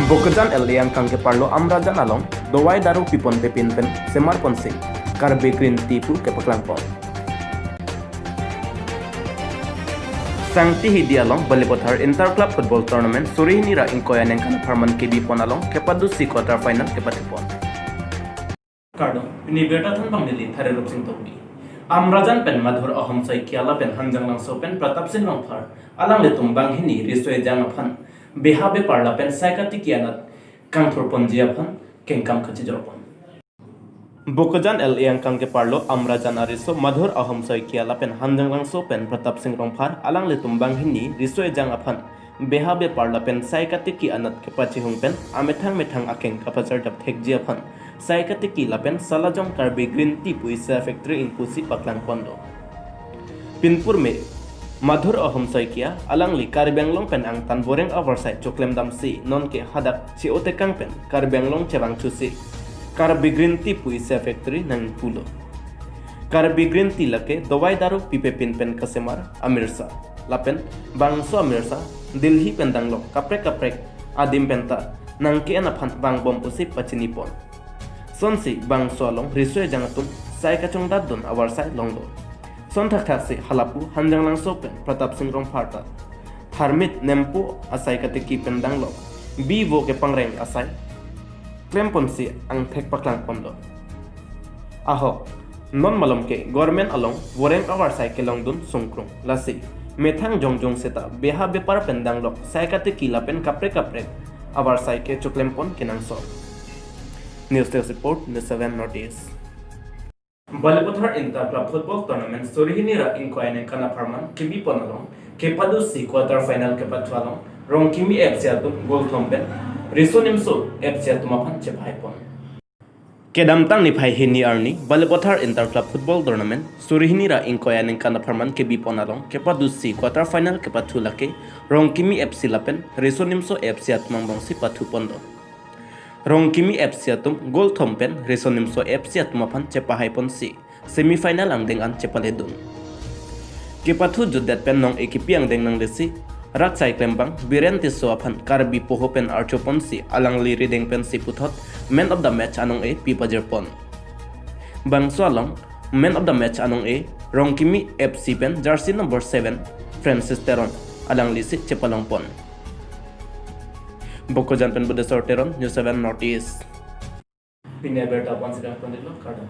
Bokejan elian kangke parlo amrajan along dowai daru pipon pepin pen semar ponse karbe green tea pu ke paklangpon. Sangti hidi along Balipothar Inter-Club Football Tournament Surihini ra ingkoyan yang kana farman KB pon along kepadu si quarter final kepatipon. Kardo ini beta than pamili thare rup sing topi. Amrajan pen madhur aham sai kiala pen hanjang lang so pen pratap sin long phar alang le tumbang hini risoe jang aphan behabe parla pen saikati kianat kangthor ponjia phan kengkam khachi jorpon. Bokejan elian kangke parlo amrajan ariso madhur aham sai kiala pen hanjang lang so pen pratap sing long phar alang le tumbang hini risoe jang aphan behabe parla pen saikati kianat kepachi hung pen amethang methang akeng kapachar dap thekjia phan saikati ki lapen salajong karbe green tea puisa factory in pusi paklang pondo. Pinpur me madhur aham saikia alang li karbenglong pen ang tan boreng oversight choklem dam si non ke hadak chi otekang pen karbenglong chebang chusi karbe green tea puisa factory nang pulo. Karbe green tea lake dowai daru pipe pin pen kasemar amirsa lapen bangso amirsa dilhi pendanglong kaprek adim penta nang ke anaphan bang bom pusi pachinipon. Sonsi bang solong risoe jangatum sai kachong dadon awar sai longdo. Son thak si halapu hanjang lang sopen pratap singrong pharta. Tharmit nempo asai kateki pendang lo. Bivo ke pangreng asai. Klempon si ang thek paklang pondo. Aho non malom ke government along woreng awar sai ke longdun sungkrung lasi. Methang jongjong seta beha bepar pendang lo sai kateki lapen kapre awar sai ke chuklempon kenang so. News7 report News7 notice. Balipothar Inter-Club Football Tournament Surihini ra ingkoyan yang kana farman kimi ponalong kepadu si quarter final kepatwalong rong kimi FC atum gol thompen risonimso FC atum aphan chepaipon. Kedamtang ni phai hini arni Balipothar Inter-Club Football Tournament Surihini ra ingkoyan yang kana farman kimi ponalong kepadu si quarter final kepatulake rong kimi FC lapen risonimso FC atum bangsi pathu pondo. Rong kimi FC atum gol thompen resonimso FC atum aphan chepahai pon si semifinal ang deng an chepaledun. Kepathu judet pen nong ekipi ang deng nang lesi rak sai klembang birenti so aphan karbi poho pen archo pon si alang liri deng pen si puthot man of the match anong e pipajer pon. Bang so along man of the match anong e rong kimi FC pen jersey number 7 Francis Teron alang lisi chepalong pon. Bokejan pen bude sorteron News7 notice. Pinne berta pon sidang pon dilo kada.